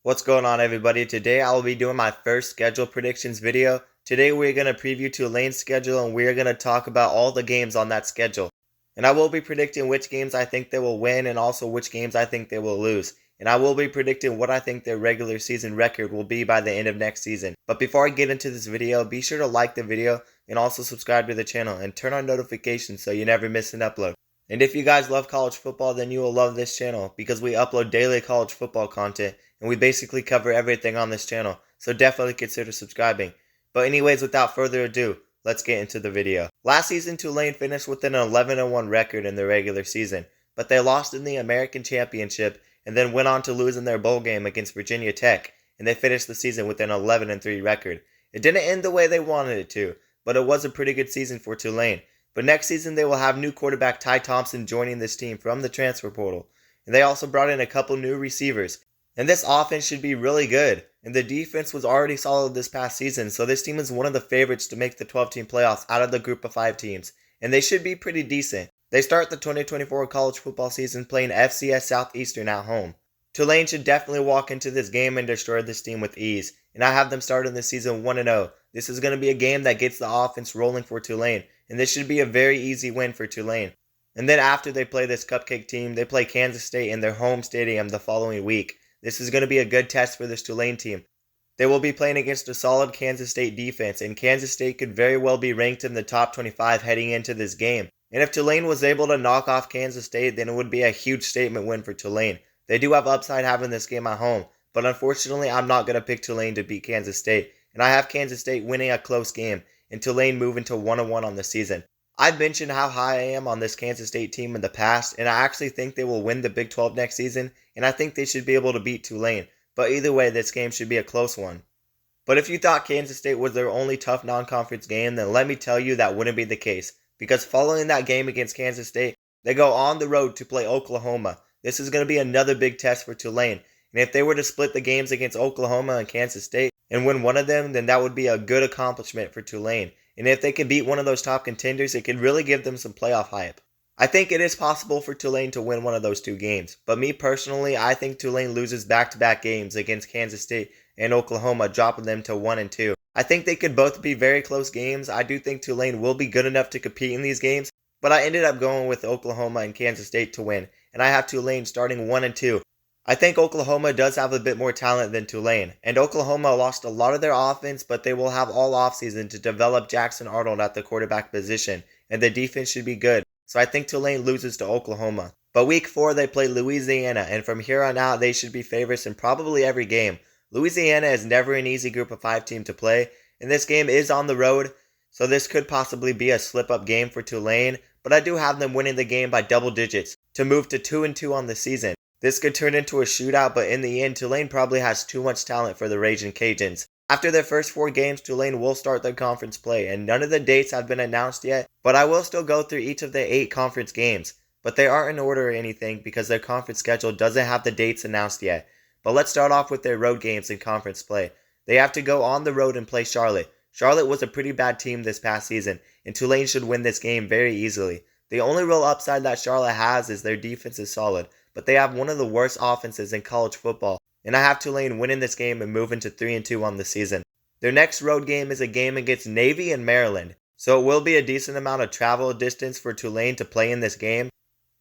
What's going on, everybody? Today I will be doing my first schedule predictions video. Today we're going to preview Tulane's schedule and we're going to talk about all the games on that schedule. And I will be predicting which games I think they will win and also which games I think they will lose. And I will be predicting what I think their regular season record will be by the end of next season. But before I get into this video, be sure to like the video and also subscribe to the channel and turn on notifications so you never miss an upload. And if you guys love college football, then you will love this channel because we upload daily college football content and we basically cover everything on this channel, so definitely consider subscribing. But anyways, without further ado, let's get into the video. Last season, Tulane finished with an 11-1 record in the regular season, but they lost in the American Championship and then went on to lose in their bowl game against Virginia Tech, and they finished the season with an 11-3 record. It didn't end the way they wanted it to, but it was a pretty good season for Tulane. But next season, they will have new quarterback Ty Thompson joining this team from the transfer portal, and they also brought in a couple new receivers. And this offense should be really good. And the defense was already solid this past season, so this team is one of the favorites to make the 12-team playoffs out of the group of 5 teams. And they should be pretty decent. They start the 2024 college football season playing FCS Southeastern at home. Tulane should definitely walk into this game and destroy this team with ease. And I have them starting this season 1-0. This is going to be a game that gets the offense rolling for Tulane. And this should be a very easy win for Tulane. And then after they play this cupcake team, they play Kansas State in their home stadium the following week. This is going to be a good test for this Tulane team. They will be playing against a solid Kansas State defense, and Kansas State could very well be ranked in the top 25 heading into this game. And if Tulane was able to knock off Kansas State, then it would be a huge statement win for Tulane. They do have upside having this game at home, but unfortunately I'm not going to pick Tulane to beat Kansas State, and I have Kansas State winning a close game, and Tulane moving to 1-1 on the season. I've mentioned how high I am on this Kansas State team in the past, and I actually think they will win the Big 12 next season, and I think they should be able to beat Tulane. But either way, this game should be a close one. But if you thought Kansas State was their only tough non-conference game, then let me tell you that wouldn't be the case. Because following that game against Kansas State, they go on the road to play Oklahoma. This is going to be another big test for Tulane. And if they were to split the games against Oklahoma and Kansas State and win one of them, then that would be a good accomplishment for Tulane. And if they could beat one of those top contenders, it could really give them some playoff hype. I think it is possible for Tulane to win one of those 2 games. But me personally, I think Tulane loses back-to-back games against Kansas State and Oklahoma, dropping them to 1-2. I think they could both be very close games. I do think Tulane will be good enough to compete in these games. But I ended up going with Oklahoma and Kansas State to win. And I have Tulane starting 1-2. I think Oklahoma does have a bit more talent than Tulane, and Oklahoma lost a lot of their offense, but they will have all offseason to develop Jackson Arnold at the quarterback position, and the defense should be good, so I think Tulane loses to Oklahoma. But week 4 they play Louisiana, and from here on out they should be favorites in probably every game. Louisiana is never an easy group of 5 team to play, and this game is on the road, so this could possibly be a slip-up game for Tulane, but I do have them winning the game by double digits to move to 2-2 on the season. This could turn into a shootout, but in the end, Tulane probably has too much talent for the Ragin' Cajuns. After their first 4 games, Tulane will start their conference play, and none of the dates have been announced yet, but I will still go through each of the 8 conference games. But they aren't in order or anything because their conference schedule doesn't have the dates announced yet. But let's start off with their road games in conference play. They have to go on the road and play Charlotte. Charlotte was a pretty bad team this past season, and Tulane should win this game very easily. The only real upside that Charlotte has is their defense is solid, but they have one of the worst offenses in college football, and I have Tulane winning this game and moving to 3-2 on the season. Their next road game is a game against Navy and Maryland, so it will be a decent amount of travel distance for Tulane to play in this game,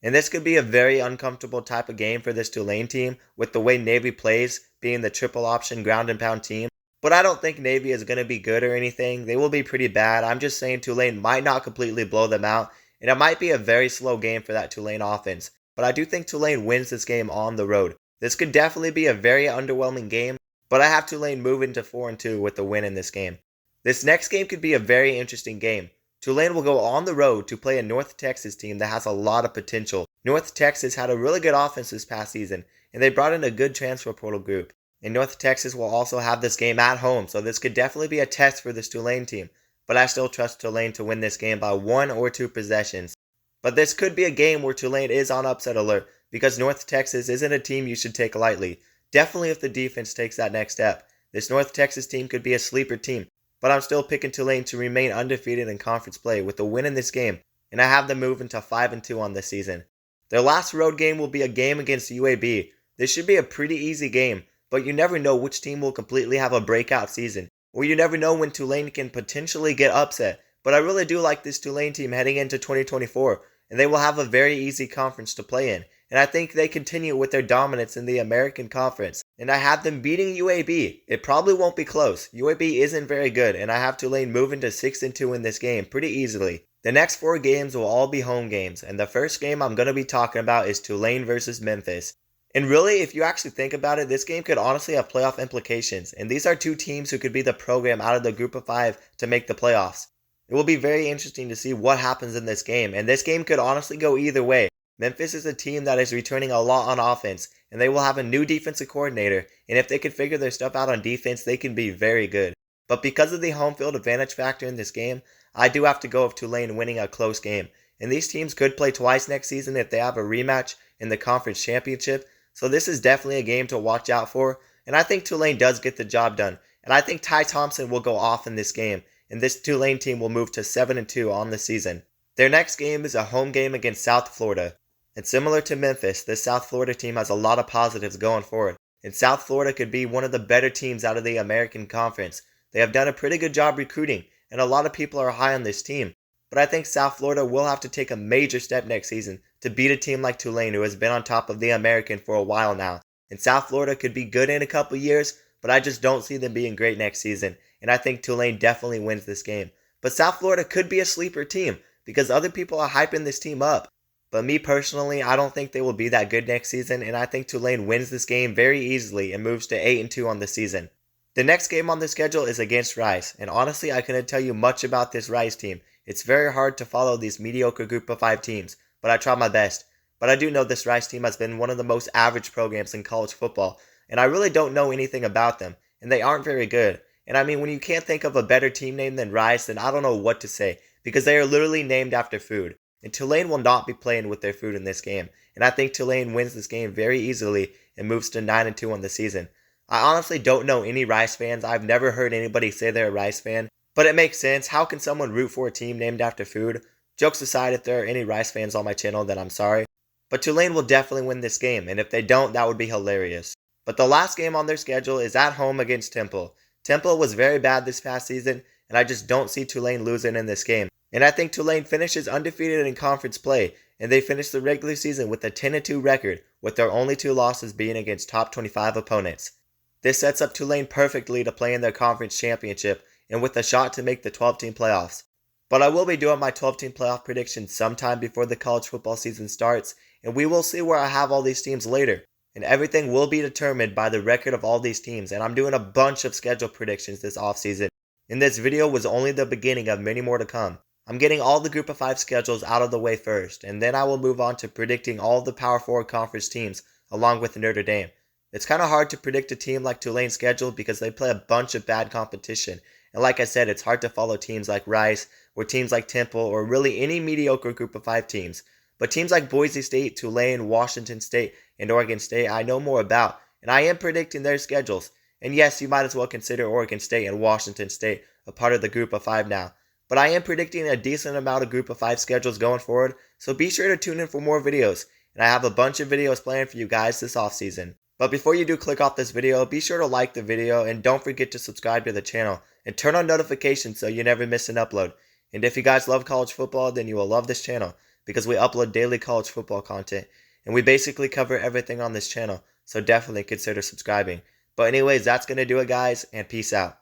and this could be a very uncomfortable type of game for this Tulane team with the way Navy plays, being the triple option ground and pound team. But I don't think Navy is going to be good or anything. They will be pretty bad. I'm just saying Tulane might not completely blow them out, and it might be a very slow game for that Tulane offense. But I do think Tulane wins this game on the road. This could definitely be a very underwhelming game, but I have Tulane moving to 4-2 with the win in this game. This next game could be a very interesting game. Tulane will go on the road to play a North Texas team that has a lot of potential. North Texas had a really good offense this past season, and they brought in a good transfer portal group. And North Texas will also have this game at home, so this could definitely be a test for this Tulane team. But I still trust Tulane to win this game by 1 or 2 possessions. But this could be a game where Tulane is on upset alert because North Texas isn't a team you should take lightly. Definitely if the defense takes that next step. This North Texas team could be a sleeper team, but I'm still picking Tulane to remain undefeated in conference play with a win in this game, and I have them moving to 5-2 on this season. Their last road game will be a game against UAB. This should be a pretty easy game, but you never know which team will completely have a breakout season, or you never know when Tulane can potentially get upset. But I really do like this Tulane team heading into 2024, and they will have a very easy conference to play in. And I think they continue with their dominance in the American Conference. And I have them beating UAB. It probably won't be close. UAB isn't very good, and I have Tulane moving to 6-2 in this game pretty easily. The next 4 games will all be home games, and the first game I'm going to be talking about is Tulane versus Memphis. And really, if you actually think about it, this game could honestly have playoff implications, and these are 2 teams who could be the program out of the group of 5 to make the playoffs. It will be very interesting to see what happens in this game, and this game could honestly go either way. Memphis is a team that is returning a lot on offense, and they will have a new defensive coordinator, and if they can figure their stuff out on defense, they can be very good. But because of the home field advantage factor in this game, I do have to go with Tulane winning a close game. And these teams could play twice next season if they have a rematch in the conference championship, so this is definitely a game to watch out for, and I think Tulane does get the job done. And I think Ty Thompson will go off in this game, and this Tulane team will move to 7-2 on the season. Their next game is a home game against South Florida. And similar to Memphis, this South Florida team has a lot of positives going for it. And South Florida could be one of the better teams out of the American Conference. They have done a pretty good job recruiting, and a lot of people are high on this team. But I think South Florida will have to take a major step next season to beat a team like Tulane, who has been on top of the American for a while now. And South Florida could be good in a couple years, but I just don't see them being great next season. And I think Tulane definitely wins this game. But South Florida could be a sleeper team, because other people are hyping this team up. But me personally, I don't think they will be that good next season, and I think Tulane wins this game very easily and moves to 8-2 on the season. The next game on the schedule is against Rice, and honestly I couldn't tell you much about this Rice team. It's very hard to follow these mediocre group of 5 teams, but I try my best. But I do know this Rice team has been one of the most average programs in college football, and I really don't know anything about them, and they aren't very good. And I mean, when you can't think of a better team name than Rice, then I don't know what to say, because they are literally named after food. And Tulane will not be playing with their food in this game. And I think Tulane wins this game very easily and moves to 9-2 on the season. I honestly don't know any Rice fans. I've never heard anybody say they're a Rice fan. But it makes sense. How can someone root for a team named after food? Jokes aside, if there are any Rice fans on my channel, then I'm sorry. But Tulane will definitely win this game. And if they don't, that would be hilarious. But the last game on their schedule is at home against Temple. Temple was very bad this past season, and I just don't see Tulane losing in this game. And I think Tulane finishes undefeated in conference play, and they finish the regular season with a 10-2 record, with their only 2 losses being against top 25 opponents. This sets up Tulane perfectly to play in their conference championship, and with a shot to make the 12-team playoffs. But I will be doing my 12-team playoff predictions sometime before the college football season starts, and we will see where I have all these teams later. And everything will be determined by the record of all these teams, and I'm doing a bunch of schedule predictions this offseason. And this video was only the beginning of many more to come. I'm getting all the group of 5 schedules out of the way first, and then I will move on to predicting all the Power 4 conference teams, along with Notre Dame. It's kind of hard to predict a team like Tulane's schedule because they play a bunch of bad competition, and like I said, it's hard to follow teams like Rice, or teams like Temple, or really any mediocre group of 5 teams. But teams like Boise State, Tulane, Washington State, and Oregon State I know more about, and I am predicting their schedules. And yes, you might as well consider Oregon State and Washington State a part of the group of 5 now. But I am predicting a decent amount of group of 5 schedules going forward, so be sure to tune in for more videos. And I have a bunch of videos planned for you guys this offseason. But before you do click off this video, be sure to like the video and don't forget to subscribe to the channel and turn on notifications so you never miss an upload. And if you guys love college football, then you will love this channel because we upload daily college football content and we basically cover everything on this channel, so definitely consider subscribing. But anyways, that's going to do it guys, and peace out.